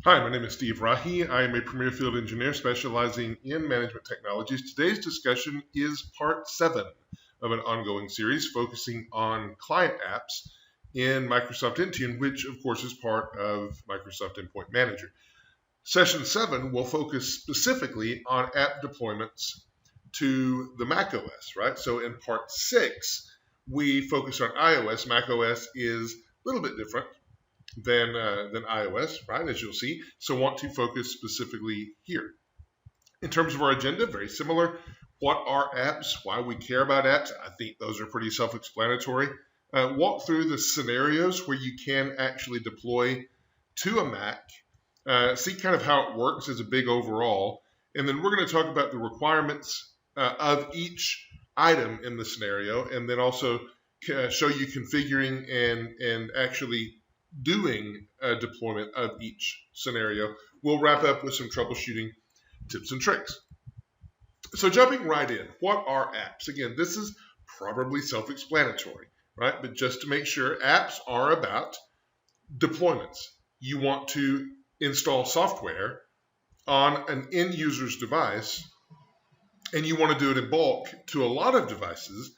Hi, my name is Steve Rahi. I am a premier field engineer specializing in management technologies. Today's discussion is part 7 of an ongoing series focusing on client apps in Microsoft Intune, which of course is part of Microsoft Endpoint Manager. Session 7 will focus specifically on app deployments to the macOS, right? So in part 6, we focus on iOS. macOS is a little bit different than iOS, right, as you'll see. So want to focus specifically here. In terms of our agenda, very similar. What are apps? Why we care about apps? I think those are pretty self-explanatory. Walk through the scenarios where you can actually deploy to a Mac. See kind of how it works as a big overall. And then we're going to talk about the requirements of each item in the scenario, and then also show you configuring and actually doing a deployment of each scenario. We'll wrap up with some troubleshooting tips and tricks. So jumping right in, what are apps? Again, this is probably self-explanatory, right? But just to make sure, apps are about deployments. You want to install software on an end user's device, and you want to do it in bulk to a lot of devices.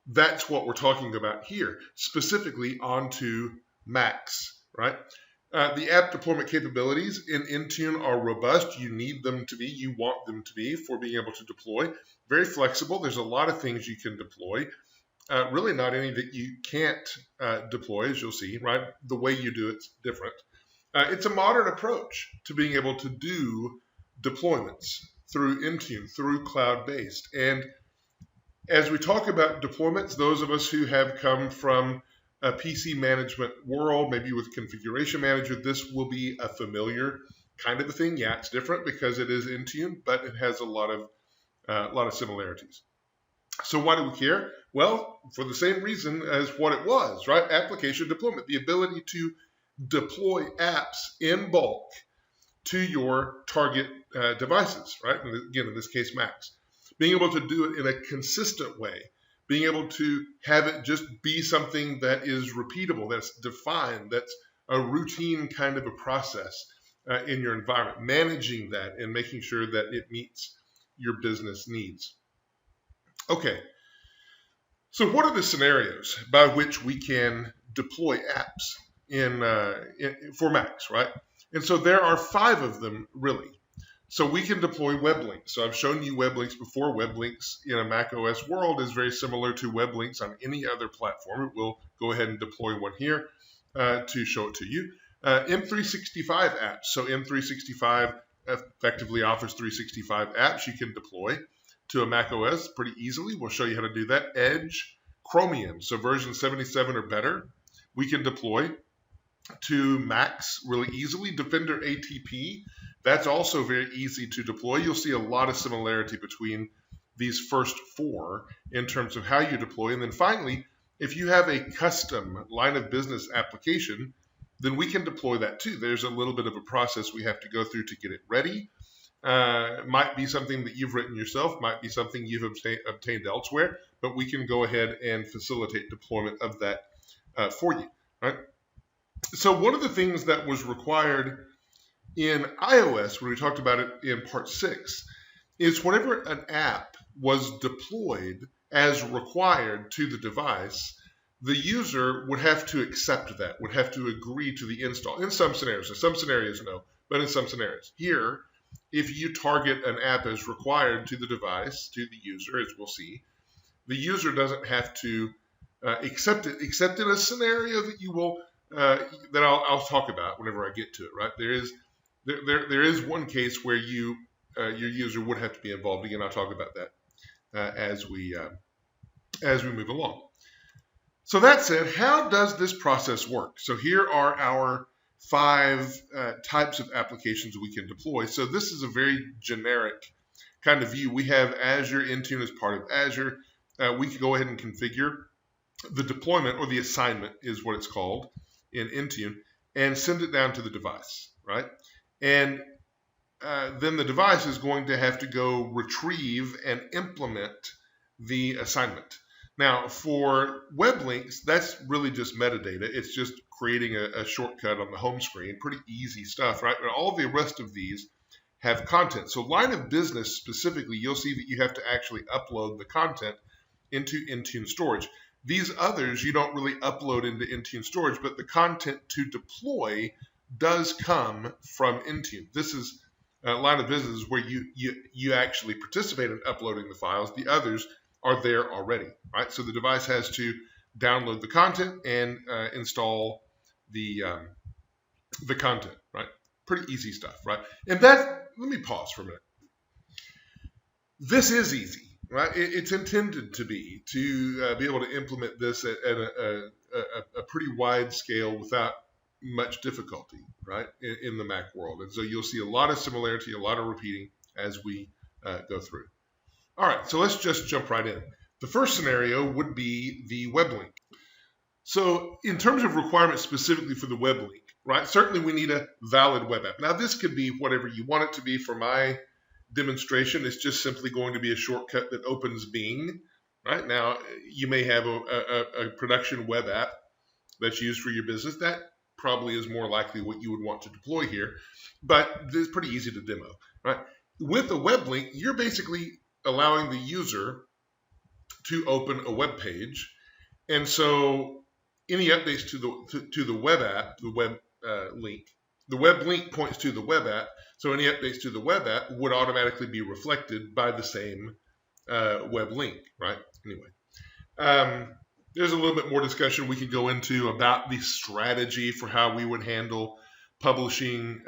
That's what we're talking about here, specifically onto Macs, right? The app deployment capabilities in Intune are robust. You need them to be, you want them to be for being able to deploy. Very flexible. There's a lot of things you can deploy. Really not any that you can't deploy, as you'll see, right? The way you do it's different. It's a modern approach to being able to do deployments through Intune, through cloud-based. And as we talk about deployments, those of us who have come from a PC management world, maybe with Configuration Manager, this will be a familiar kind of a thing. Yeah, it's different because it is Intune, but it has a lot of similarities. So why do we care? Well, for the same reason as what it was, right? Application deployment, the ability to deploy apps in bulk to your target devices, right? And again, in this case, Macs. Being able to do it in a consistent way. Being able to have it just be something that is repeatable, that's defined, that's a routine kind of a process in your environment. Managing that and making sure that it meets your business needs. Okay, so what are the scenarios by which we can deploy apps for Macs, right? And so there are 5 of them, really. So we can deploy web links. So I've shown you web links before. Web links in a macOS world is very similar to web links on any other platform. We'll go ahead and deploy one here to show it to you. M365 apps. So M365 effectively offers 365 apps you can deploy to a macOS pretty easily. We'll show you how to do that. Edge, Chromium, so version 77 or better, we can deploy to Macs really easily. Defender ATP, that's also very easy to deploy. You'll see a lot of similarity between these first 4 in terms of how you deploy. And then finally, if you have a custom line of business application, then we can deploy that too. There's a little bit of a process we have to go through to get it ready. Might be something that you've written yourself, might be something you've obtained elsewhere, but we can go ahead and facilitate deployment of that for you, right? So one of the things that was required in iOS, when we talked about it in part 6, is whenever an app was deployed as required to the device, the user would have to accept that, would have to agree to the install. In some scenarios, no, but in some scenarios. Here, if you target an app as required to the device, to the user, as we'll see, the user doesn't have to accept it, except in a scenario that you will that I'll talk about whenever I get to it, right? There is one case where your user would have to be involved. Again, I'll talk about that as we move along. So that said, how does this process work? So here are our 5 types of applications we can deploy. So this is a very generic kind of view. We have Azure Intune as part of Azure. We can go ahead and configure the deployment, or the assignment is what it's called in Intune, and send it down to the device, right? And then the device is going to have to go retrieve and implement the assignment. Now, for web links, that's really just metadata. It's just creating a shortcut on the home screen. Pretty easy stuff, right? But all the rest of these have content. So line of business specifically, you'll see that you have to actually upload the content into Intune storage. These others you don't really upload into Intune storage, but the content to deploy does come from Intune. This is line of business where you actually participate in uploading the files. The others are there already, right? So the device has to download the content and install the content, right? Pretty easy stuff, right? And that, let me pause for a minute. This is easy, right? It's intended to be able to implement this at a pretty wide scale without much difficulty, right, in the Mac world. And so you'll see a lot of similarity, a lot of repeating as we go through. All right, so let's just jump right in. The first scenario would be the web link. So in terms of requirements specifically for the web link, right, certainly we need a valid web app. Now this could be whatever you want it to be. For my demonstration, it's just simply going to be a shortcut that opens Bing, right? Now you may have a production web app that's used for your business. That probably is more likely what you would want to deploy here, but it's pretty easy to demo, right? With a web link, you're basically allowing the user to open a web page, and so any updates to the web app, the web link points to the web app, so any updates to the web app would automatically be reflected by the same web link, right? Anyway, there's a little bit more discussion we could go into about the strategy for how we would handle publishing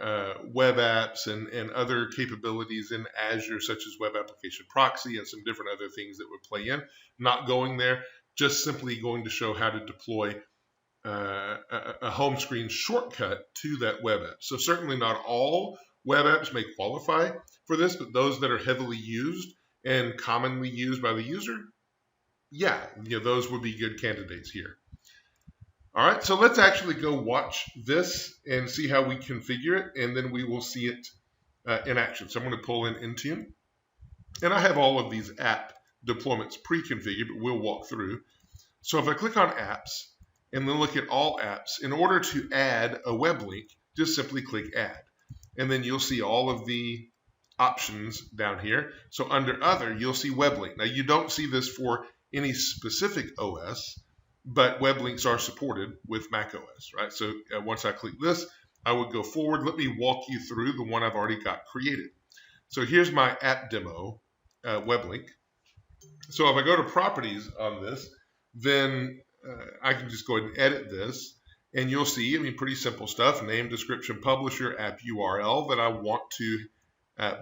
web apps and other capabilities in Azure, such as web application proxy and some different other things that would play in. Not going there, just simply going to show how to deploy a home screen shortcut to that web app. So certainly not all web apps may qualify for this, but those that are heavily used and commonly used by the user, yeah, those would be good candidates here. All right, so let's actually go watch this and see how we configure it, and then we will see it in action. So I'm going to pull in Intune, and I have all of these app deployments pre-configured, but we'll walk through. So if I click on Apps and then look at All Apps, in order to add a web link, just simply click Add, and then you'll see all of the options down here. So under Other, you'll see Web Link. Now you don't see this for any specific OS, but web links are supported with macOS, right? So once I click this, I would go forward. Let me walk you through the one I've already got created. So here's my app demo web link. So if I go to properties on this, then I can just go ahead and edit this, and you'll see, pretty simple stuff: name, description, publisher, app URL that I want to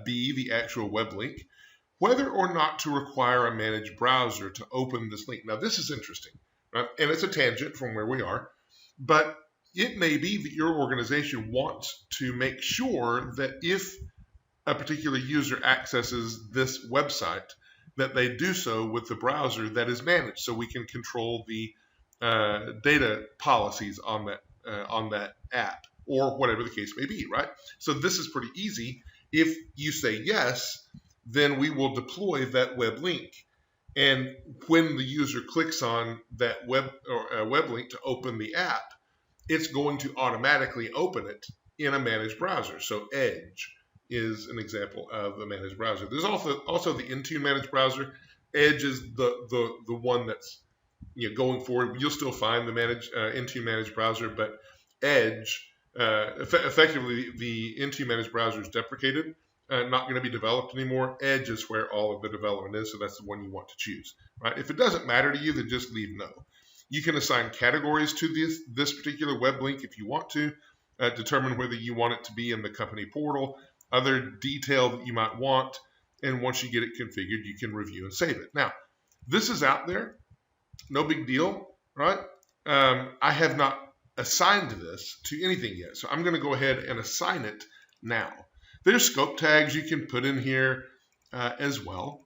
be the actual web link, whether or not to require a managed browser to open this link. Now this is interesting, right? And it's a tangent from where we are, but it may be that your organization wants to make sure that if a particular user accesses this website, that they do so with the browser that is managed, so we can control the data policies on that app, or whatever the case may be, right? So this is pretty easy. If you say yes, then we will deploy that web link. And when the user clicks on that web link to open the app, it's going to automatically open it in a managed browser. So Edge is an example of a managed browser. There's also the Intune managed browser. Edge is the one that's going forward. You'll still find the Intune managed browser, but Edge, effectively the Intune managed browser is deprecated. Not going to be developed anymore. Edge is where all of the development is, so that's the one you want to choose, right? If it doesn't matter to you, then just leave no. You can assign categories to this particular web link if you want to, determine whether you want it to be in the company portal, other detail that you might want, and once you get it configured, you can review and save it. Now, this is out there, no big deal, right? I have not assigned this to anything yet, so I'm going to go ahead and assign it now. There's scope tags you can put in here as well,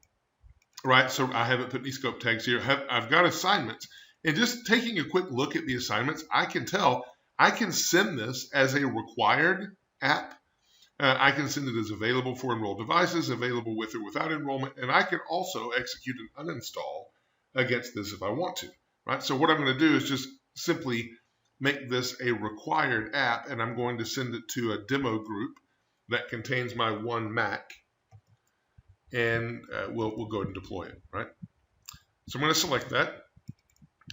right? So I haven't put any scope tags here. I've got assignments, and just taking a quick look at the assignments, I can tell I can send this as a required app. I can send it as available for enrolled devices, available with or without enrollment, and I can also execute an uninstall against this if I want to, right? So what I'm going to do is just simply make this a required app, and I'm going to send it to a demo group that contains my one Mac, and we'll go ahead and deploy it, right? So I'm going to select that,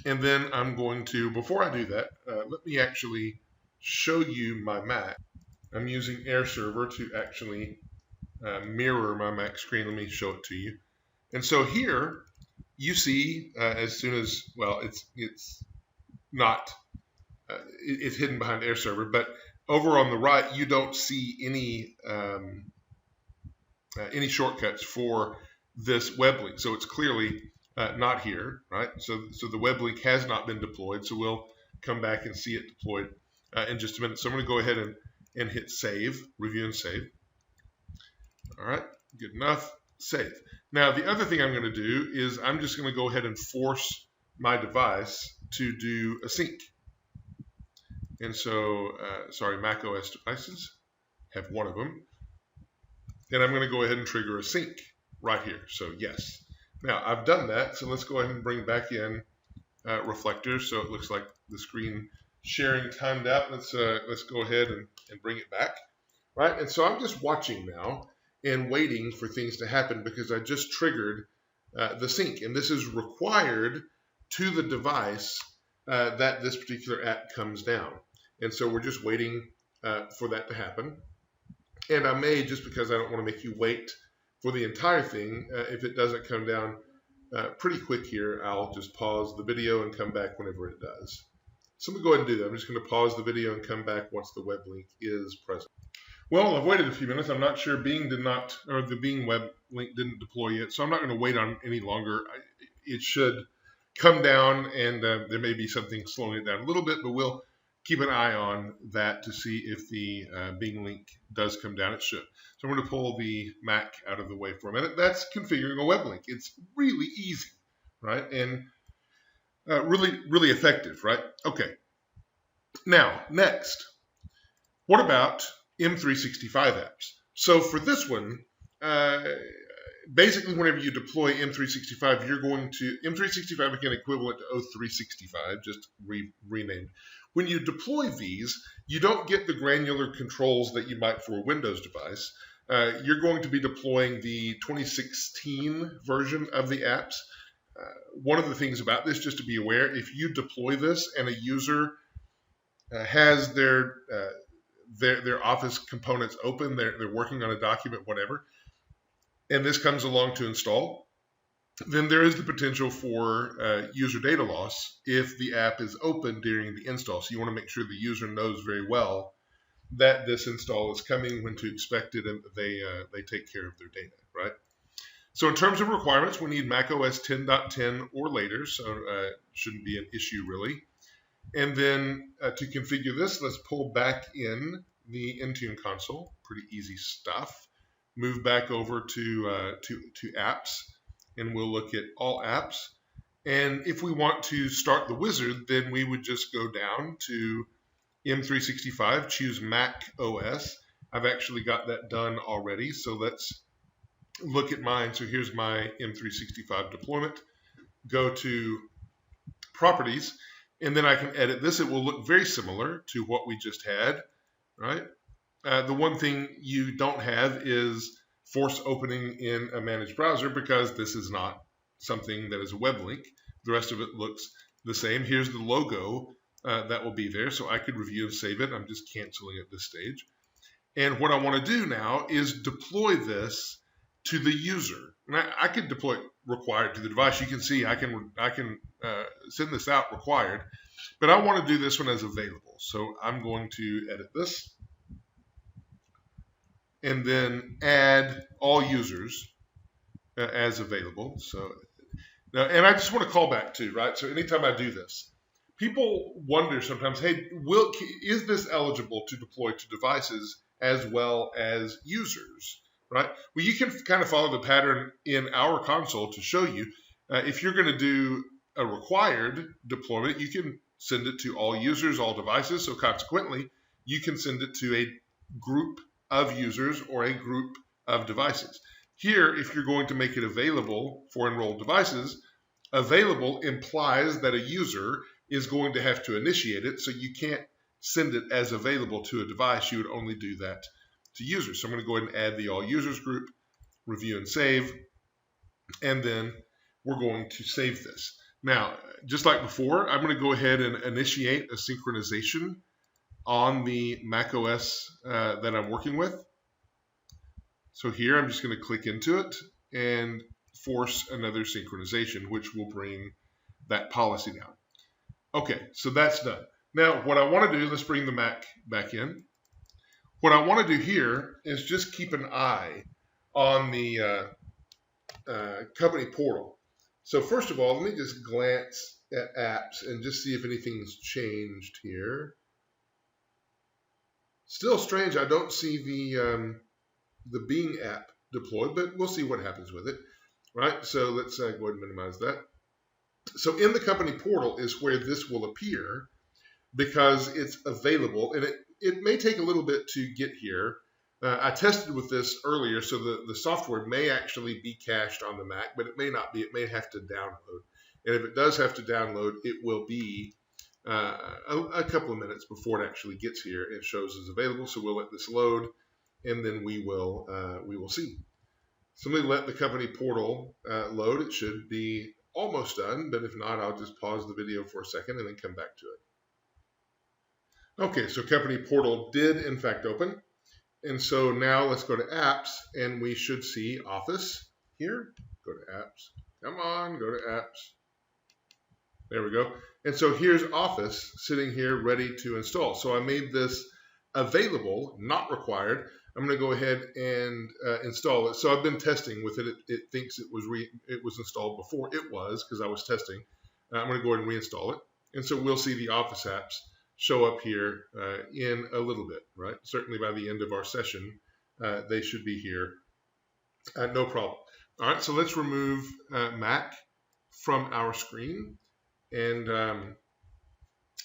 and then I'm going to, before I do that, let me actually show you my Mac. I'm using Air Server to actually mirror my Mac screen. Let me show it to you. And so here you see, as soon as, well, it's not, it's hidden behind Air Server, but over on the right you don't see any shortcuts for this web link. So it's clearly not here, right? So the web link has not been deployed. So we'll come back and see it deployed in just a minute. So I'm going to go ahead and hit save, review and save. All right, good enough, save. Now the other thing I'm going to do is I'm just going to go ahead and force my device to do a sync. And so, sorry, macOS devices have one of them. And I'm going to go ahead and trigger a sync right here. So yes. Now I've done that. So let's go ahead and bring back in reflectors. So it looks like the screen sharing timed out. Let's go ahead and bring it back. Right. And so I'm just watching now and waiting for things to happen because I just triggered the sync. And this is required to the device that this particular app comes down. And so we're just waiting for that to happen. And I may, just because I don't want to make you wait for the entire thing, if it doesn't come down pretty quick here, I'll just pause the video and come back whenever it does. So I'm going to go ahead and do that. I'm just going to pause the video and come back once the web link is present. Well, I've waited a few minutes. I'm not sure Bing did not, or the Bing web link didn't deploy yet, so I'm not going to wait on any longer. It should come down, and there may be something slowing it down a little bit, but we'll keep an eye on that to see if the Bing link does come down. It should. So I'm going to pull the Mac out of the way for a minute. That's configuring a web link. It's really easy, right? And really effective, right? Okay. Now, next, what about M365 apps? So for this one, basically whenever you deploy M365, you're going to, M365 again equivalent to O365, just renamed. When you deploy these, you don't get the granular controls that you might for a Windows device. You're going to be deploying the 2016 version of the apps. One of the things about this, just to be aware, if you deploy this and a user has their Office components open, they're working on a document, whatever, and this comes along to install, then there is the potential for user data loss if the app is open during the install. So you want to make sure the user knows very well that this install is coming, when to expect it, and they take care of their data, right? So in terms of requirements, we need macOS 10.10 or later, so shouldn't be an issue really. And then to configure this, let's pull back in the Intune console. Pretty easy stuff. Move back over to apps, and we'll look at all apps. And if we want to start the wizard, then we would just go down to M365, choose Mac OS. I've actually got that done already, so let's look at mine. So here's my M365 deployment. Go to Properties, and then I can edit this. It will look very similar to what we just had, right? The one thing you don't have is force opening in a managed browser, because this is not something that is a web link. The rest of it looks the same. Here's the logo that will be there, so I could review and save it. I'm just canceling at this stage. And what I want to do now is deploy this to the user. And I could deploy it required to the device. You can see I can send this out required, but I want to do this one as available. So I'm going to edit this and then add all users as available. So now, and I just want to call back too, right? So anytime I do this, people wonder sometimes, hey, is this eligible to deploy to devices as well as users, right? Well, you can kind of follow the pattern in our console to show you. If you're going to do a required deployment, you can send it to all users, all devices. So consequently, you can send it to a group of users or a group of devices. Here, if you're going to make it available for enrolled devices, available implies that a user is going to have to initiate it, so you can't send it as available to a device. You would only do that to users. So I'm going to go ahead and add the all users group, review and save, and then we're going to save this. Now, just like before, I'm going to go ahead and initiate a synchronization on the macOS that I'm working with. So here I'm just going to click into it and force another synchronization, which will bring that policy down. Okay, so that's done. Now, what I want to do, let's bring the Mac back in. What I want to do here is just keep an eye on the company portal. So first of all, let me just glance at apps and just see if anything's changed here. Still strange, I don't see the Bing app deployed, but we'll see what happens with it. Right, so let's go ahead and minimize that. So in the company portal is where this will appear because it's available, and it may take a little bit to get here. I tested with this earlier, so the software may actually be cached on the Mac, but it may not be. It may have to download. And if it does have to download, it will be a couple of minutes before it actually gets here and shows as available. So we'll let this load, and then we will see. So let me let the company portal load. It should be almost done, but if not, I'll just pause the video for a second and then come back to it. Okay, so company portal did in fact open. And so now let's go to apps, and we should see Office here. Go to apps. Come on, go to apps. There we go. And so here's Office sitting here ready to install. So I made this available, not required. I'm going to go ahead and install it. So I've been testing with it. It thinks it was installed before it was, because I was testing. I'm going to go ahead and reinstall it. And so we'll see the Office apps show up here in a little bit, right? Certainly by the end of our session, they should be here. No problem. All right, so let's remove Mac from our screen and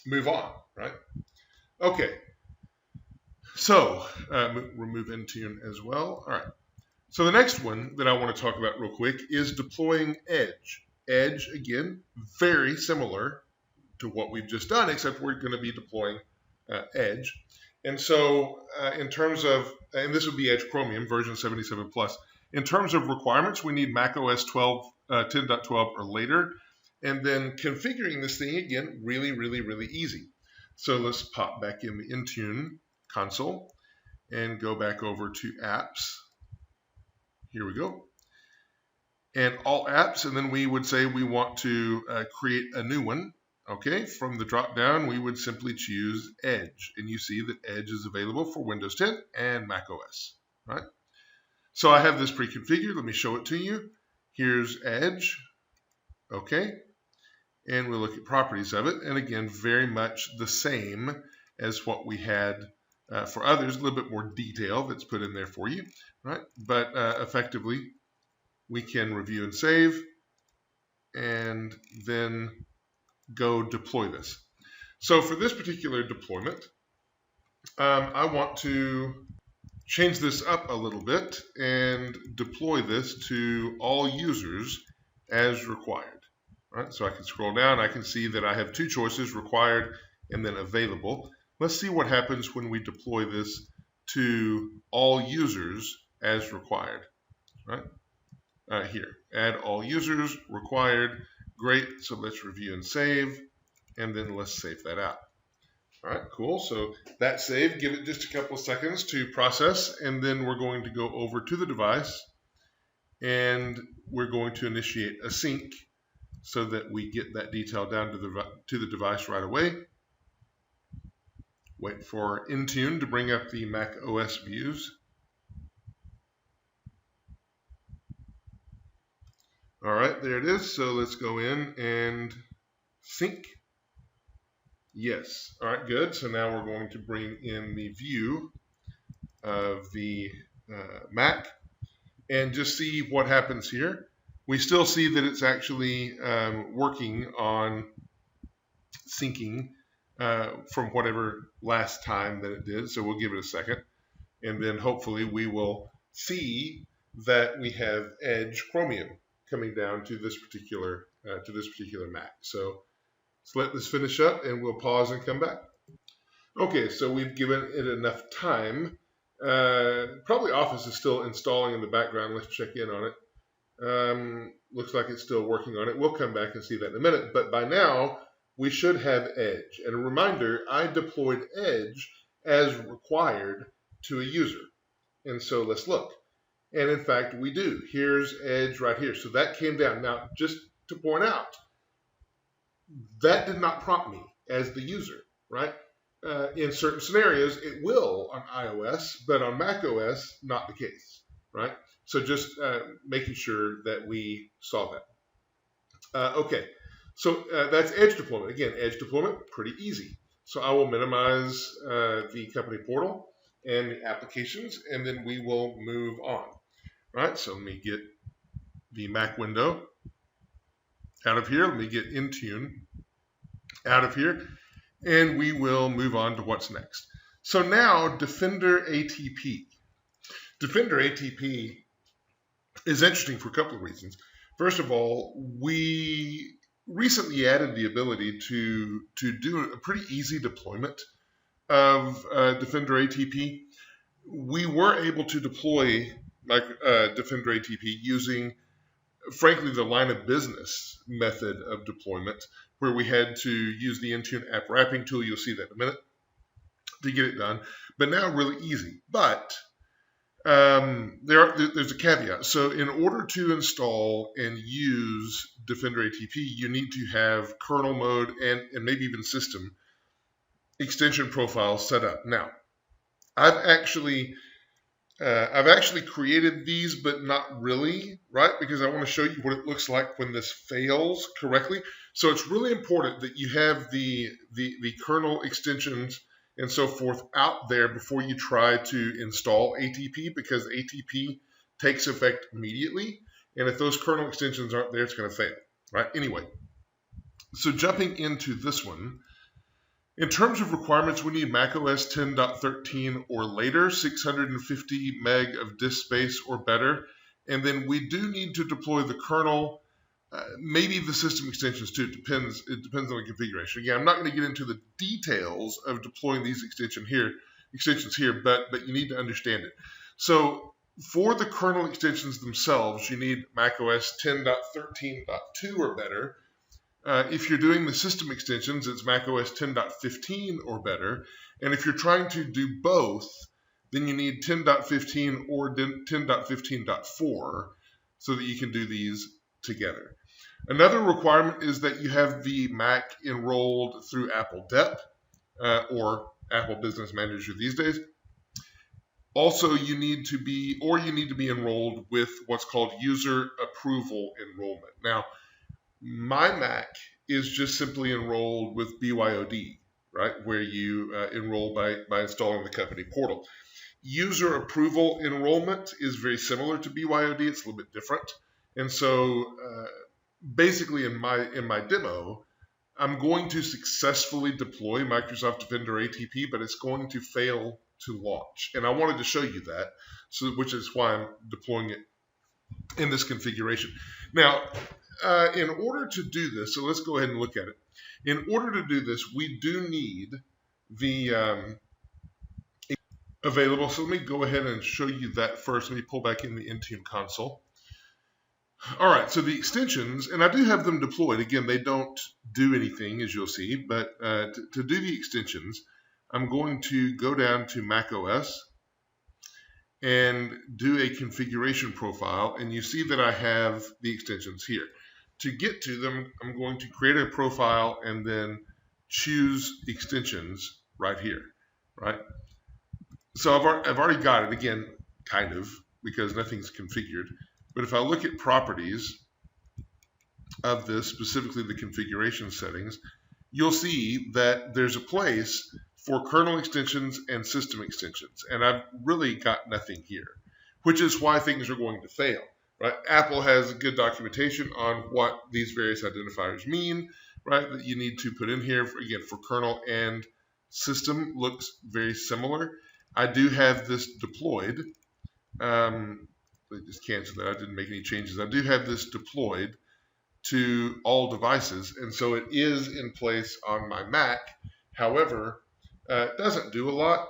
move on, right? Okay. So remove Intune as well. All right. So the next one that I want to talk about real quick is deploying Edge. Edge, again, very similar to what we've just done, except we're going to be deploying Edge. And so in terms of, and this would be Edge Chromium version 77 plus. In terms of requirements, we need macOS 10.12 or later. And then configuring this thing, again, really, really, really easy. So let's pop back in the Intune console and go back over to apps. Here we go. And all apps, and then we would say we want to create a new one. Okay, from the drop down, we would simply choose Edge. And you see that Edge is available for Windows 10 and macOS, right? So I have this pre-configured. Let me show it to you. Here's Edge. Okay. And we'll look at properties of it. And again, very much the same as what we had for others, a little bit more detail that's put in there for you, right? But effectively, we can review and save, and then go deploy this. So for this particular deployment, I want to change this up a little bit and deploy this to all users as required. Right, so I can scroll down. I can see that I have two choices, required and then available. Let's see what happens when we deploy this to all users as required. Right, here, add all users, required. Great, so let's review and save, and then let's save that out. All right, cool. So that saved, give it just a couple of seconds to process, and then we're going to go over to the device, and we're going to initiate a sync so that we get that detail down to the device right away. Wait for Intune to bring up the macOS views. All right, there it is. So let's go in and sync. Yes. All right, good. So now we're going to bring in the view of the Mac and just see what happens here. We still see that it's actually working on syncing from whatever last time that it did. So we'll give it a second. And then hopefully we will see that we have Edge Chromium coming down to this particular Mac. So So let this finish up and we'll pause and come back. Okay, so we've given it enough time. Probably Office is still installing in the background. Let's check in on it. Looks like it's still working on it. We'll come back and see that in a minute. But by now, we should have Edge. And a reminder, I deployed Edge as required to a user. And so let's look. And in fact, we do. Here's Edge right here. So that came down. Now, just to point out, that did not prompt me as the user, right? In certain scenarios, it will on iOS, but on macOS, not the case, right? So just making sure that we saw that. Okay, so that's Edge deployment. Again, Edge deployment, pretty easy. So I will minimize the company portal and the applications, and then we will move on, right? So let me get the Mac window out of here. Let me get Intune out of here, and we will move on to what's next. So now Defender ATP. Defender ATP is interesting for a couple of reasons. First of all, we recently added the ability to do a pretty easy deployment of Defender ATP. We were able to deploy Defender ATP using, frankly, the line of business method of deployment, where we had to use the Intune app wrapping tool. You'll see that in a minute to get it done. But now really easy. But there's a caveat. So in order to install and use Defender ATP, you need to have kernel mode and maybe even system extension profiles set up. Now, I've actually created these, but not really, right? Because I want to show you what it looks like when this fails correctly. So it's really important that you have the kernel extensions and so forth out there before you try to install ATP, because ATP takes effect immediately. And if those kernel extensions aren't there, it's going to fail, right? Anyway, so jumping into this one, in terms of requirements, we need macOS 10.13 or later, 650 meg of disk space or better. And then we do need to deploy the kernel, maybe the system extensions too. It depends on the configuration. Again, I'm not going to get into the details of deploying these extensions here, but you need to understand it. So for the kernel extensions themselves, you need macOS 10.13.2 or better. If you're doing the system extensions, it's macOS 10.15 or better. And if you're trying to do both, then you need 10.15 or 10.15.4 so that you can do these together. Another requirement is that you have the Mac enrolled through Apple DEP or Apple Business Manager these days. Also, you need to be enrolled with what's called user approval enrollment. Now, my Mac is just simply enrolled with BYOD, right, where you enroll by installing the company portal. User approval enrollment is very similar to BYOD. It's a little bit different. And so basically in my demo, I'm going to successfully deploy Microsoft Defender ATP, but it's going to fail to launch. And I wanted to show you that, which is why I'm deploying it in this configuration. Now, in order to do this, so let's go ahead and look at it. In order to do this, we do need the available. So let me go ahead and show you that first. Let me pull back in the Intune console. All right, so the extensions, and I do have them deployed. Again, they don't do anything, as you'll see, but to do the extensions, I'm going to go down to macOS and do a configuration profile, and you see that I have the extensions here. To get to them, I'm going to create a profile and then choose extensions right here, right? So I've already got it, again, kind of, because nothing's configured. But if I look at properties of this, specifically the configuration settings, you'll see that there's a place for kernel extensions and system extensions. And I've really got nothing here, which is why things are going to fail. Right? Apple has good documentation on what these various identifiers mean, right? That you need to put in here, again, for kernel and system, looks very similar. I do have this deployed. Let me just cancel that. I didn't make any changes. I do have this deployed to all devices, and so it is in place on my Mac. However, it doesn't do a lot,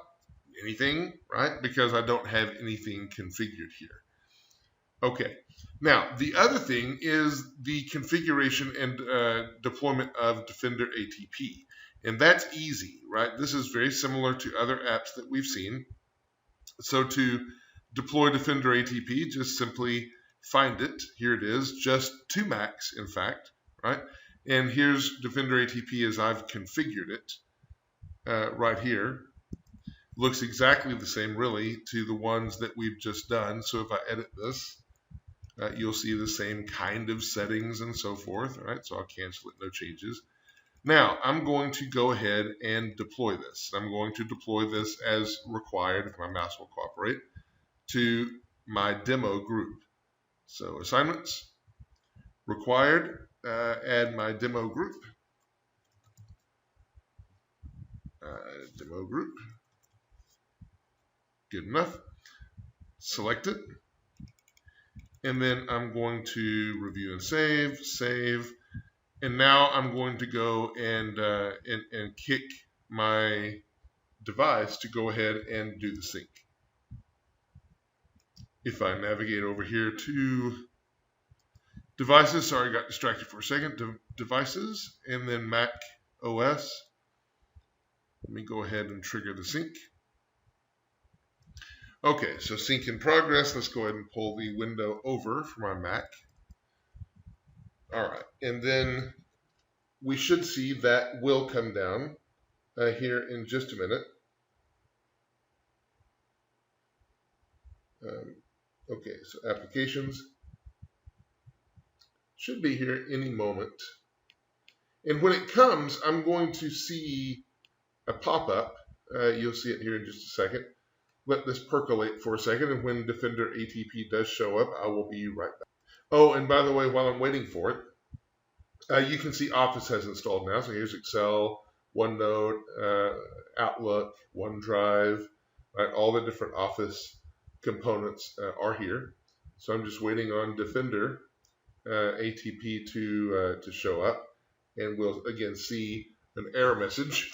anything, right? Because I don't have anything configured here. Okay, now the other thing is the configuration and deployment of Defender ATP, and that's easy, right? This is very similar to other apps that we've seen. So to deploy Defender ATP, just simply find it. Here it is, just 2 Macs, in fact, right? And here's Defender ATP as I've configured it right here. Looks exactly the same, really, to the ones that we've just done. So if I edit this, you'll see the same kind of settings and so forth. All right, so I'll cancel it, no changes. Now, I'm going to go ahead and deploy this. I'm going to deploy this as required, if my mouse will cooperate, to my demo group. So assignments, required, add my demo group. Demo group. Good enough. Select it. And then I'm going to review and save. And now I'm going to go and kick my device to go ahead and do the sync. If I navigate over here to devices, sorry, I got distracted for a second, devices, and then MacOS. Let me go ahead and trigger the sync. Okay, so sync in progress. Let's go ahead and pull the window over for my Mac. All right, and then we should see that will come down here in just a minute. Okay, so applications should be here any moment. And when it comes, I'm going to see a pop-up. You'll see it here in just a second. Let this percolate for a second, and when Defender ATP does show up, I will be right back. Oh, and by the way, while I'm waiting for it, you can see Office has installed now. So here's Excel, OneNote, Outlook, OneDrive, right? All the different Office components are here. So I'm just waiting on Defender ATP to show up, and we'll again see an error message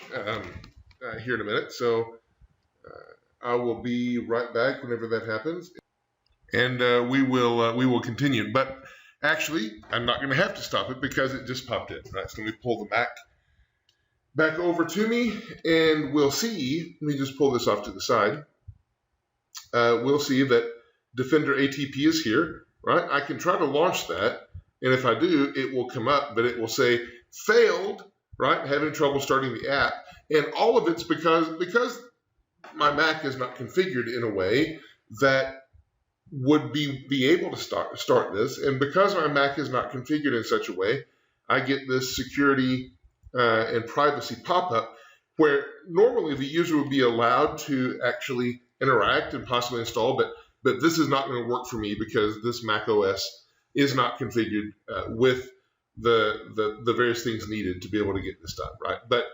here in a minute. So I will be right back whenever that happens, and we will continue. But actually, I'm not going to have to stop it because it just popped in. Right, so let me pull the Mac back over to me, and we'll see. Let me just pull this off to the side. We'll see that Defender ATP is here. Right, I can try to launch that, and if I do, it will come up, but it will say failed. Right, having trouble starting the app, and all of it's because my Mac is not configured in a way that would be able to start this, and because my Mac is not configured in such a way, I get this security and privacy pop-up where normally the user would be allowed to actually interact and possibly install, but this is not going to work for me because this macOS is not configured with the various things needed to be able to get this done, right? But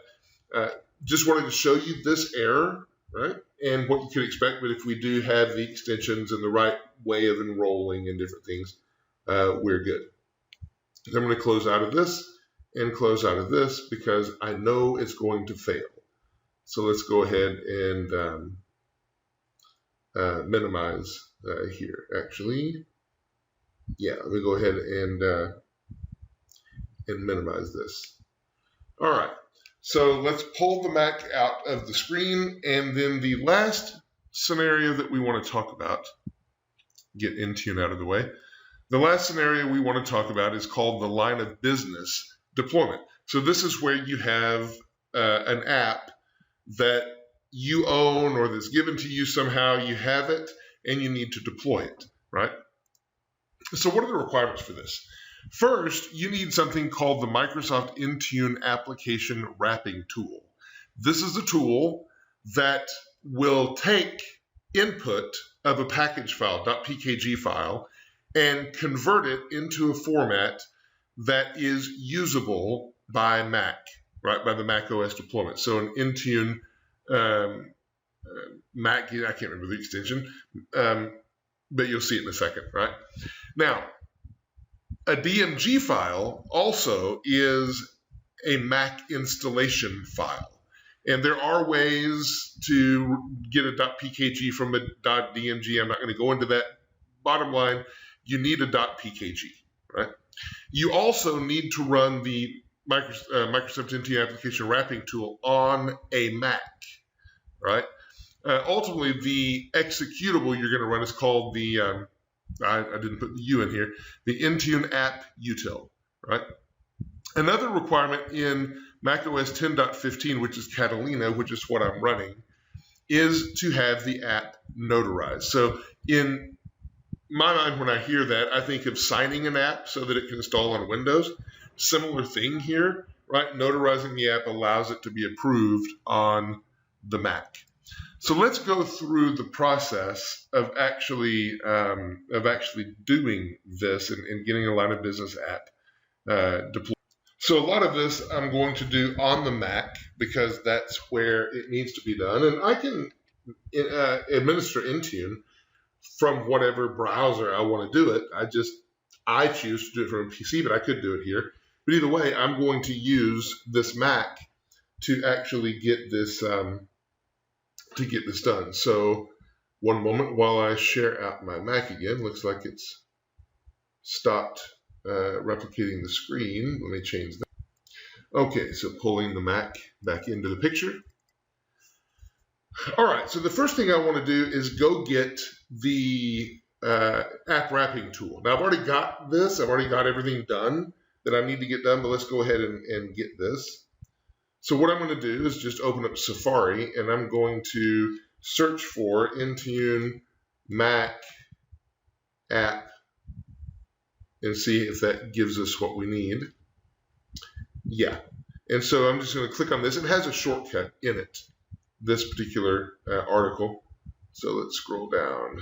just wanted to show you this error, right? And what you can expect, but if we do have the extensions and the right way of enrolling and different things, we're good. I'm going to close out of this and close out of this because I know it's going to fail. So let's go ahead and minimize here, actually. Yeah, let me go ahead and minimize this. All right. So let's pull the Mac out of the screen, and then the last scenario that we want to talk about, get Intune out of the way. The last scenario we want to talk about is called the line of business deployment. So this is where you have an app that you own or that's given to you somehow, you have it, and you need to deploy it, right? So what are the requirements for this? First, you need something called the Microsoft Intune Application Wrapping Tool. This is a tool that will take input of a package file, .pkg file, and convert it into a format that is usable by Mac, right, by the macOS deployment. So an Intune Mac, I can't remember the extension, but you'll see it in a second, right? Now, A DMG file also is a Mac installation file. And there are ways to get a .pkg from a .dmg. I'm not going to go into that. Bottom line, you need a .pkg, right? You also need to run the Microsoft Intune application wrapping tool on a Mac, right? Ultimately, the executable you're going to run is called the, I didn't put the U in here, the Intune app util, right? Another requirement in macOS 10.15, which is Catalina, which is what I'm running, is to have the app notarized. So in my mind, when I hear that, I think of signing an app so that it can install on Windows. Similar thing here, right? Notarizing the app allows it to be approved on the Mac. So let's go through the process of actually doing this and getting a line of business app deployed. So a lot of this I'm going to do on the Mac because that's where it needs to be done. And I can administer Intune from whatever browser I want to do it. I choose to do it from a PC, but I could do it here. But either way, I'm going to use this Mac to actually get this done. So one moment while I share out my Mac again. Looks like it's stopped replicating the screen. Let me change that. Okay, so pulling the Mac back into the picture. All right, so the first thing I want to do is go get the app wrapping tool. Now I've already got this. I've already got everything done that I need to get done, but let's go ahead and get this. So what I'm going to do is just open up Safari, and I'm going to search for Intune Mac app and see if that gives us what we need. Yeah, and so I'm just going to click on this. It has a shortcut in it, this particular article. So let's scroll down.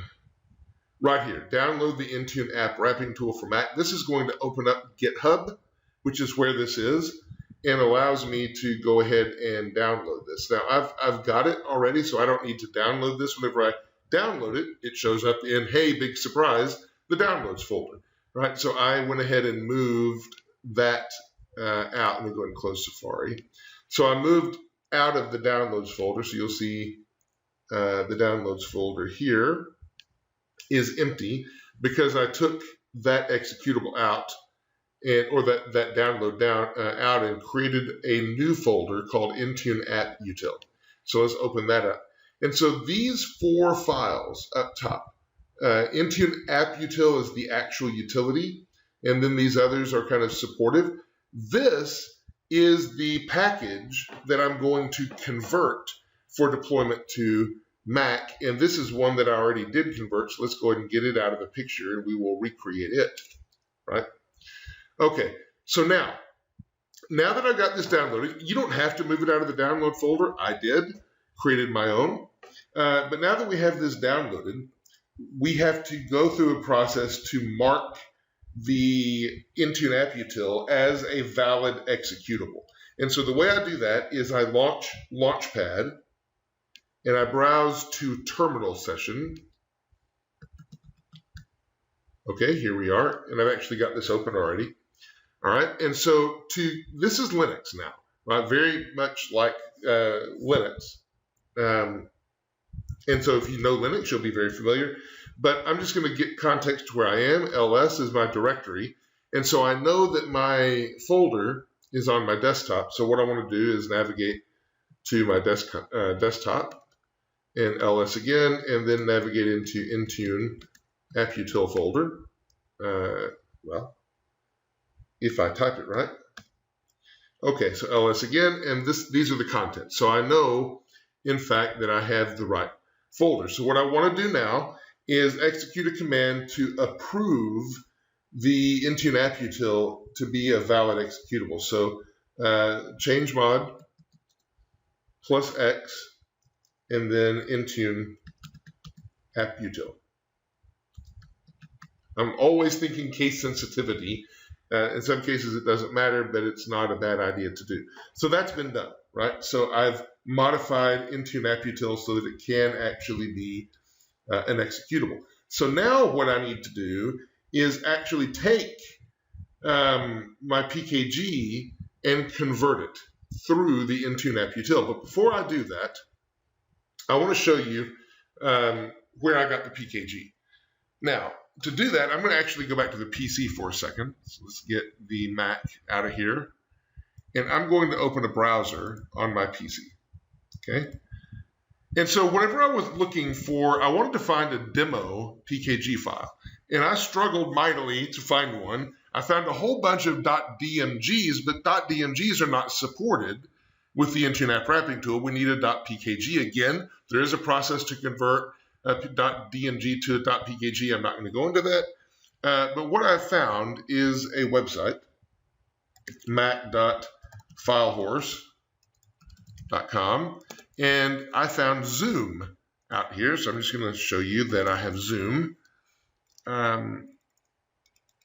Right here, download the Intune app wrapping tool for Mac. This is going to open up GitHub, which is where this is, and allows me to go ahead and download this. Now, I've got it already, so I don't need to download this. Whenever I download it, it shows up in, hey, big surprise, the downloads folder, right? So I went ahead and moved that out. Let me go ahead and close Safari. So I moved out of the downloads folder, so you'll see the downloads folder here is empty because I took that executable out or that download out and created a new folder called Intune app util. So let's open that up. And so these 4 files up top, Intune app util is the actual utility, and then these others are kind of supportive. This is the package that I'm going to convert for deployment to Mac, and this is one that I already did convert, so let's go ahead and get it out of the picture and we will recreate it, right? Okay, so now that I've got this downloaded, you don't have to move it out of the download folder. I did, created my own, but now that we have this downloaded, we have to go through a process to mark the Intune app util as a valid executable. And so the way I do that is I launch Launchpad, and I browse to terminal session. Okay, here we are, and I've actually got this open already. All right, and so this is Linux now, right? Very much like Linux. And so if you know Linux, you'll be very familiar. But I'm just going to get context to where I am. ls is my directory, and so I know that my folder is on my desktop. So what I want to do is navigate to my desktop, and ls again, and then navigate into Intune app util folder. Well, if I type it right. Okay, so ls again, and these are the contents. So I know, in fact, that I have the right folder. So what I want to do now is execute a command to approve the Intune app util to be a valid executable. So change mod plus X, and then Intune app util. I'm always thinking case sensitivity. In some cases it doesn't matter, but it's not a bad idea to do. So that's been done, right? So I've modified Intune app util so that it can actually be an executable. So now what I need to do is actually take my PKG and convert it through the Intune app util. But before I do that, I want to show you where I got the PKG. Now, to do that, I'm going to actually go back to the PC for a second. So let's get the Mac out of here. And I'm going to open a browser on my PC. Okay. And so whenever I was looking for, I wanted to find a demo PKG file. And I struggled mightily to find one. I found a whole bunch of .dmgs, but .dmgs are not supported with the Intune app wrapping tool. We need a .pkg. Again, there is a process to convert a .dmg to a .pkg. I'm not going to go into that. But what I found is a website, mac.filehorse.com, and I found Zoom out here. So I'm just going to show you that I have Zoom.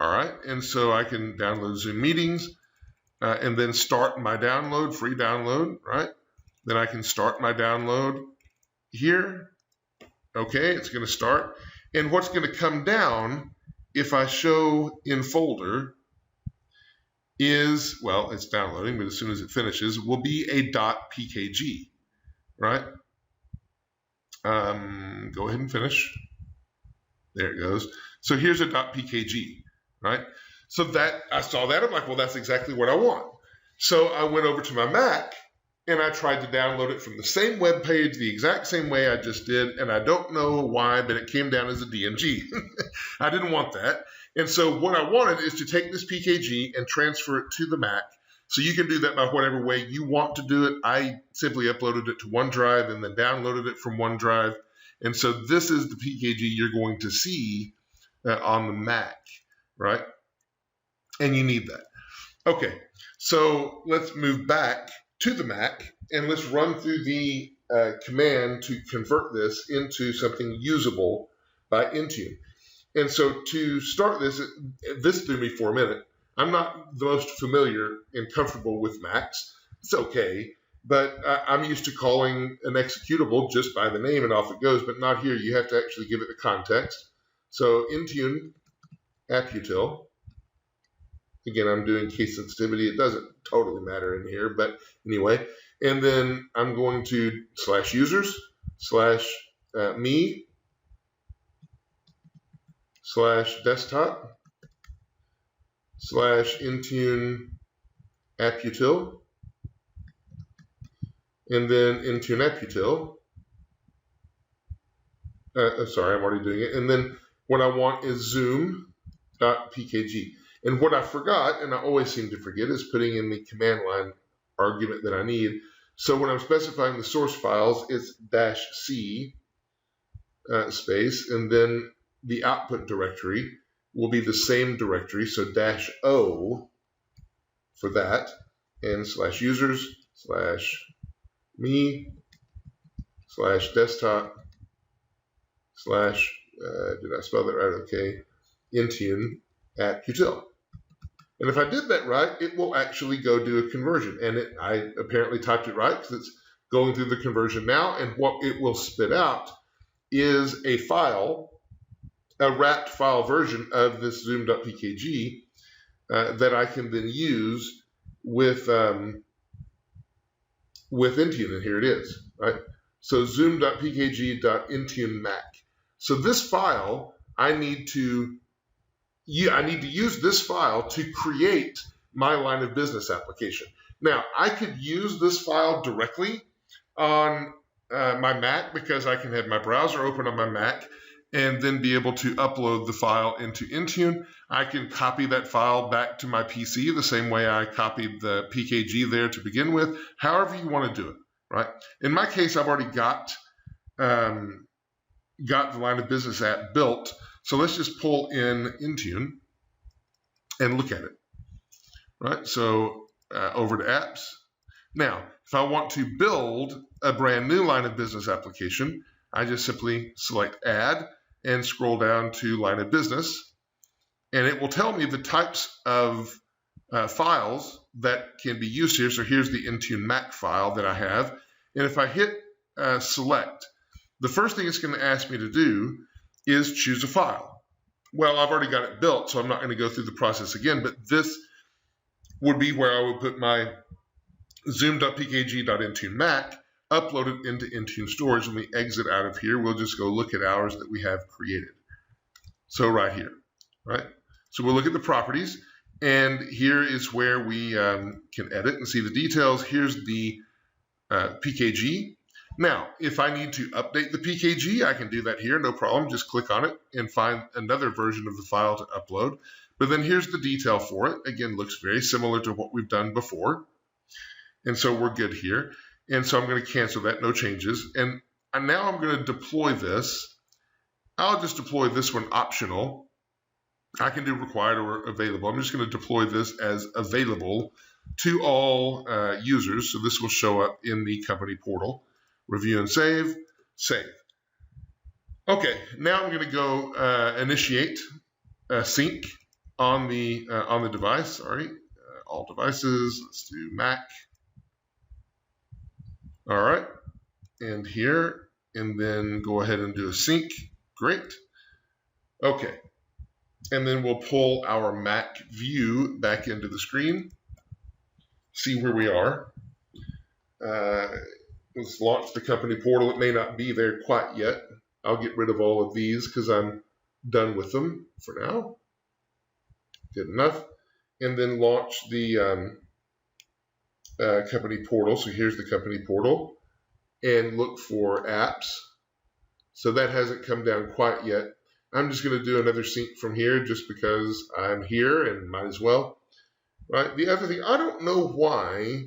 All right, and so I can download Zoom meetings and then start my download, free download, right? Then I can start my download here. Okay, it's going to start. And what's going to come down if I show in folder is, well, it's downloading, but as soon as it finishes, will be a .pkg, right? Go ahead and finish. There it goes. So here's a .pkg, right? So that I saw that, I'm like, well, that's exactly what I want. So I went over to my Mac and I tried to download it from the same web page, the exact same way I just did, and I don't know why, but it came down as a DMG. I didn't want that. And so what I wanted is to take this PKG and transfer it to the Mac. So you can do that by whatever way you want to do it. I simply uploaded it to OneDrive and then downloaded it from OneDrive. And so this is the PKG you're going to see on the Mac, right? And you need that. Okay, so let's move back to the Mac and let's run through the command to convert this into something usable by Intune. And so to start this, this threw me for a minute. I'm not the most familiar and comfortable with Macs. It's okay, but I'm used to calling an executable just by the name and off it goes, but not here. You have to actually give it the context. So Intune app util. Again, I'm doing case sensitivity. It doesn't totally matter in here, but anyway. And then I'm going to /users /me /desktop /Intune app util, and then Intune app util. Sorry, I'm already doing it. And then what I want is zoom.pkg. And what I forgot, and I always seem to forget, is putting in the command line argument that I need. So when I'm specifying the source files, it's -c space, and then the output directory will be the same directory, so -o for that, and /users /me /desktop did I spell that right? Okay, Intune app util. And if I did that right, it will actually go do a conversion. And I apparently typed it right because it's going through the conversion now. And what it will spit out is a file, a wrapped file version of this zoom.pkg that I can then use with Intune. And here it is, right? So zoom.pkg.intune mac. So this file, I need to use this file to create my line of business application. Now, I could use this file directly on my Mac because I can have my browser open on my Mac and then be able to upload the file into Intune. I can copy that file back to my PC the same way I copied the PKG there to begin with, however you want to do it, right? In my case, I've already got the line of business app built. So let's just pull in Intune and look at it, right? So over to apps. Now, if I want to build a brand new line of business application, I just simply select add and scroll down to line of business, and it will tell me the types of files that can be used here. So here's the Intune Mac file that I have. And if I hit select, the first thing it's going to ask me to do is choose a file. Well, I've already got it built, so I'm not going to go through the process again, but this would be where I would put my zoom.pkg.intune Mac, upload it into Intune storage. When we exit out of here, we'll just go look at ours that we have created. So right here, right? So we'll look at the properties, and here is where we can edit and see the details. Here's the PKG. Now, if I need to update the PKG, I can do that here, no problem. Just click on it and find another version of the file to upload. But then here's the detail for it. Again, looks very similar to what we've done before. And so we're good here. And so I'm going to cancel that, no changes. And now I'm going to deploy this. I'll just deploy this one optional. I can do required or available. I'm just going to deploy this as available to all users. So this will show up in the company portal. Review and save, save. Okay, now I'm going to go initiate sync on the device. Sorry, all devices. Let's do Mac. All right, and here, and then go ahead and do a sync. Great. Okay, and then we'll pull our Mac view back into the screen. See where we are. Let's launch the company portal. It may not be there quite yet. I'll get rid of all of these because I'm done with them for now. Good enough. And then launch the company portal. So here's the company portal. And look for apps. So that hasn't come down quite yet. I'm just going to do another sync from here just because I'm here and might as well. Right. The other thing, I don't know why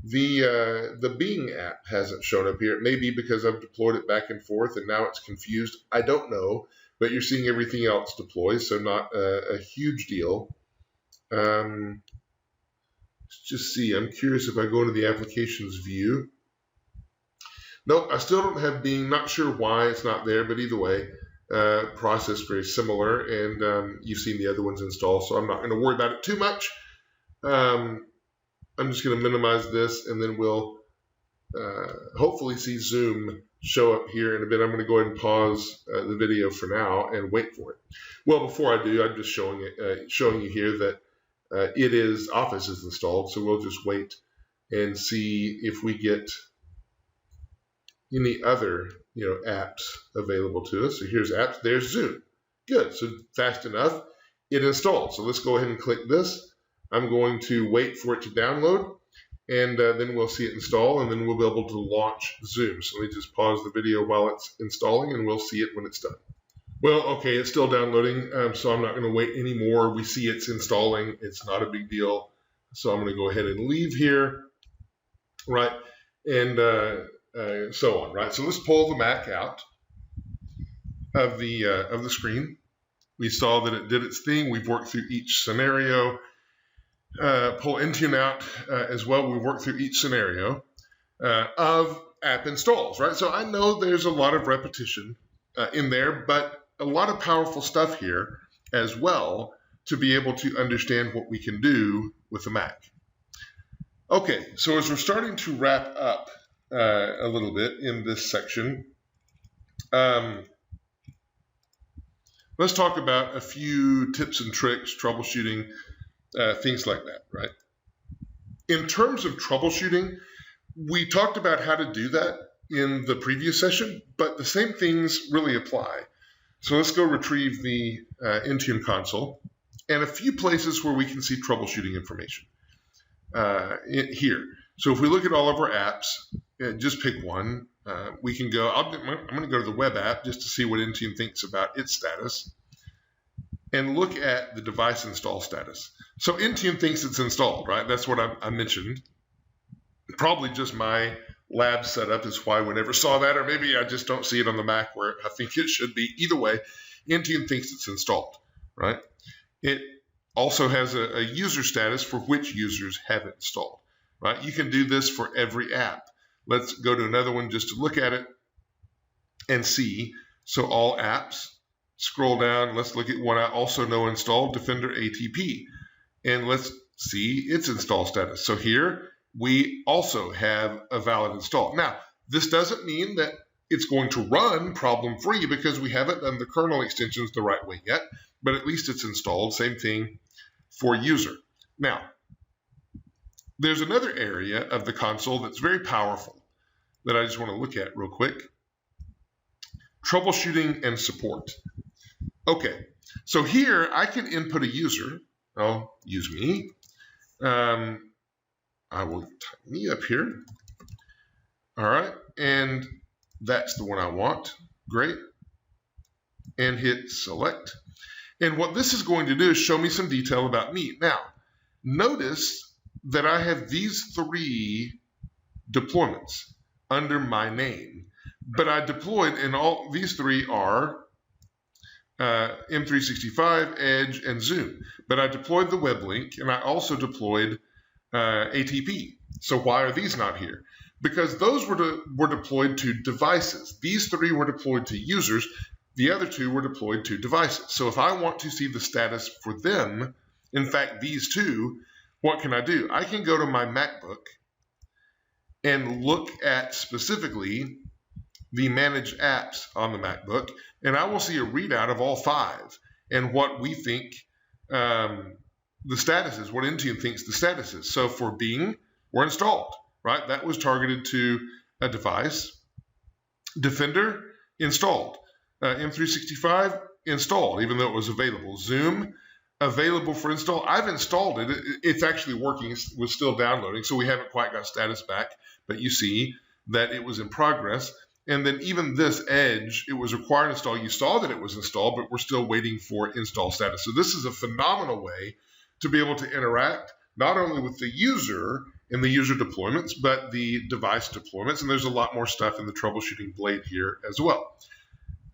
the Bing app hasn't shown up here. It may be because I've deployed it back and forth and now it's confused. I don't know, but you're seeing everything else deploy, so not a huge deal. Let's just see. I'm curious if I go into the applications view. Nope, I still don't have Bing. Not sure why it's not there, but either way, process very similar, and you've seen the other ones installed, so I'm not going to worry about it too much. I'm just going to minimize this, and then we'll hopefully see Zoom show up here in a bit. I'm going to go ahead and pause the video for now and wait for it. Well, before I do, I'm just showing you here that Office is installed, so we'll just wait and see if we get any other apps available to us. So here's apps. There's Zoom. Good. So fast enough, it installed. So let's go ahead and click this. I'm going to wait for it to download, and then we'll see it install, and then we'll be able to launch Zoom. So let me just pause the video while it's installing, and we'll see it when it's done. Well, okay, it's still downloading, so I'm not going to wait anymore. We see it's installing. It's not a big deal. So I'm going to go ahead and leave here, right, and so on, right? So let's pull the Mac out of the screen. We saw that it did its thing. We've worked through each scenario. Pull Intune out as well. We work through each scenario of app installs, right? So I know there's a lot of repetition in there, but a lot of powerful stuff here as well to be able to understand what we can do with the Mac. Okay, so as we're starting to wrap up a little bit in this section, let's talk about a few tips and tricks, troubleshooting, things like that, right? In terms of troubleshooting, we talked about how to do that in the previous session, but the same things really apply. So let's go retrieve the Intune console and a few places where we can see troubleshooting information here. So if we look at all of our apps, just pick one. We can go, I'm going to go to the web app just to see what Intune thinks about its status and look at the device install status. So Intune thinks it's installed, right? That's what I mentioned. Probably just my lab setup is why we never saw that, or maybe I just don't see it on the Mac where I think it should be. Either way, Intune thinks it's installed, right? It also has a user status for which users have it installed, right? You can do this for every app. Let's go to another one just to look at it and see. So all apps, scroll down. Let's look at one I also know installed, Defender ATP. And let's see its install status. So here we also have a valid install. Now, this doesn't mean that it's going to run problem-free because we haven't done the kernel extensions the right way yet, but at least it's installed. Same thing for user. Now, there's another area of the console that's very powerful that I just want to look at real quick. Troubleshooting and support. Okay, so here I can input a user. I'll use me. I will type me up here. All right, and that's the one I want. Great. And hit select. And what this is going to do is show me some detail about me. Now, notice that I have these 3 deployments under my name, but I deployed, and all these 3 are M365, Edge, and Zoom. But I deployed the web link, and I also deployed ATP. So why are these not here? Because those were deployed to devices. These 3 were deployed to users. The other 2 were deployed to devices. So if I want to see the status for them, in fact, these 2, what can I do? I can go to my MacBook and look at specifically the managed apps on the MacBook, and I will see a readout of all 5 and what we think the status is, what Intune thinks the status is. So for Bing, we're installed, right? That was targeted to a device. Defender, installed. M365, installed, even though it was available. Zoom, available for install. I've installed it. It's actually working. It was still downloading, so we haven't quite got status back, but you see that it was in progress. And then even this Edge, it was required to install. You saw that it was installed, but we're still waiting for install status. So this is a phenomenal way to be able to interact not only with the user in the user deployments, but the device deployments. And there's a lot more stuff in the troubleshooting blade here as well.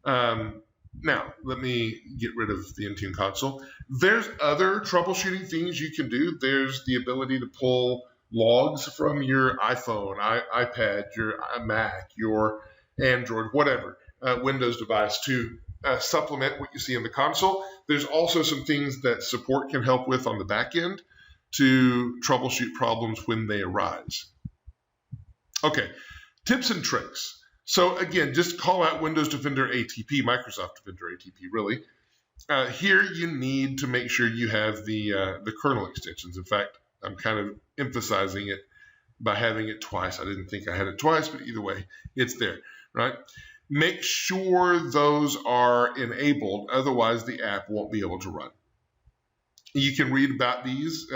Now, let me get rid of the Intune console. There's other troubleshooting things you can do. There's the ability to pull logs from your iPhone, iPad, your Mac, your Android, whatever, Windows device to supplement what you see in the console. There's also some things that support can help with on the back end to troubleshoot problems when they arise. Okay, tips and tricks. So again, just call out Windows Defender ATP, Microsoft Defender ATP, really. Here you need to make sure you have the kernel extensions. In fact, I'm kind of emphasizing it by having it twice. I didn't think I had it twice, but either way, it's there, right? Make sure those are enabled, otherwise the app won't be able to run. You can read about these.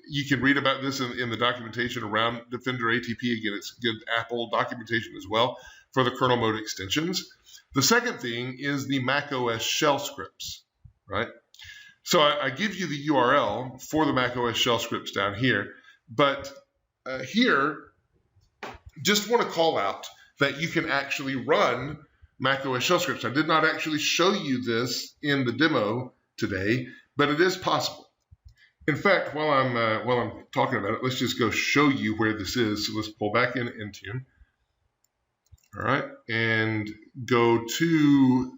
You can read about this in the documentation around Defender ATP. Again, it's good Apple documentation as well for the kernel mode extensions. The second thing is the macOS shell scripts, right? So I give you the URL for the macOS shell scripts down here, but here, just want to call out that you can actually run macOS shell scripts. I did not actually show you this in the demo today, but it is possible. In fact, while I'm talking about it, let's just go show you where this is. So let's pull back in Intune. All right, and go to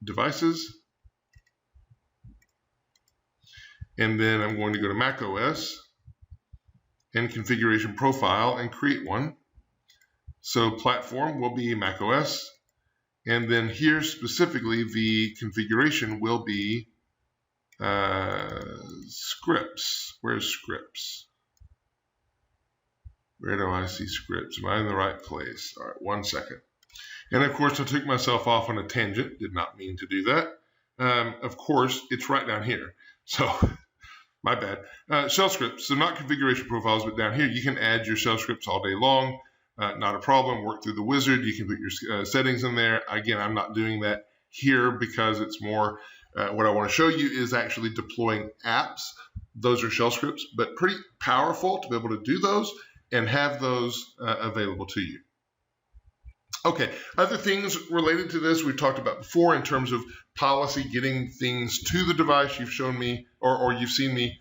Devices. And then I'm going to go to macOS and Configuration Profile and create one. So platform will be macOS. And then here specifically, the configuration will be scripts. Where's scripts? Where do I see scripts? Am I in the right place? All right, 1 second. And of course, I took myself off on a tangent. Did not mean to do that. Of course, it's right down here. So, my bad. Shell scripts. So not configuration profiles, but down here, you can add your shell scripts all day long. Not a problem. Work through the wizard. You can put your settings in there. Again, I'm not doing that here because it's more what I want to show you is actually deploying apps. Those are shell scripts, but pretty powerful to be able to do those and have those available to you. Okay, other things related to this we've talked about before in terms of policy, getting things to the device. You've shown me, or you've seen me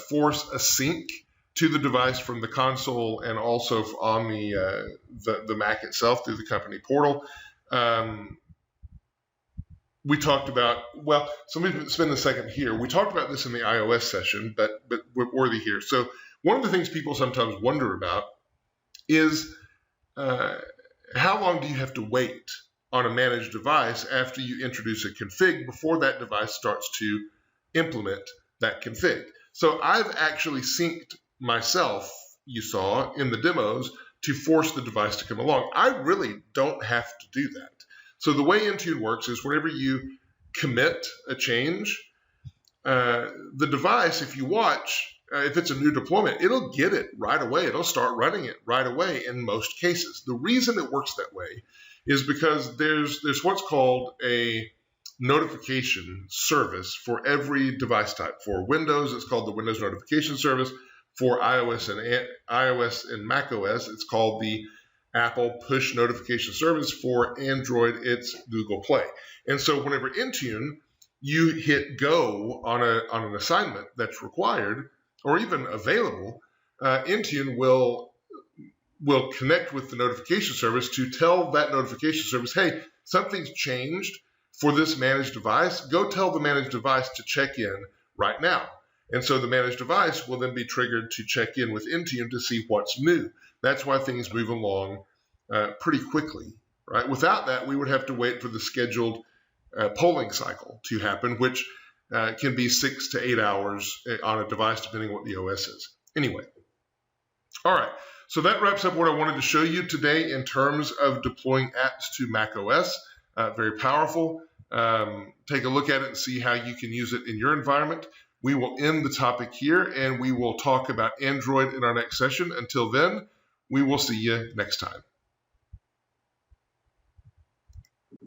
force a sync to the device from the console and also on the Mac itself through the company portal. We talked about, well, so let me spend a second here. We talked about this in the iOS session, but worthy here. So one of the things people sometimes wonder about is how long do you have to wait on a managed device after you introduce a config before that device starts to implement that config. So I've actually synced myself, you saw in the demos, to force the device to come along. I really don't have to do that. So the way Intune works is whenever you commit a change, the device, if you watch, if it's a new deployment, it'll get it right away. It'll start running it right away in most cases. The reason it works that way is because there's what's called a notification service for every device type. For Windows, it's called the Windows Notification Service. For iOS and macOS, it's called the Apple Push Notification Service. For Android, it's Google Play. And so whenever Intune, you hit go on an assignment that's required or even available, Intune will connect with the notification service to tell that notification service, hey, something's changed for this managed device. Go tell the managed device to check in right now. And so the managed device will then be triggered to check in with Intune to see what's new. That's why things move along pretty quickly, right? Without that, we would have to wait for the scheduled polling cycle to happen, which can be 6 to 8 hours on a device, depending on what the OS is. Anyway, all right. So that wraps up what I wanted to show you today in terms of deploying apps to macOS. Very powerful. Take a look at it and see how you can use it in your environment. We will end the topic here, and we will talk about Android in our next session. Until then, we will see you next time.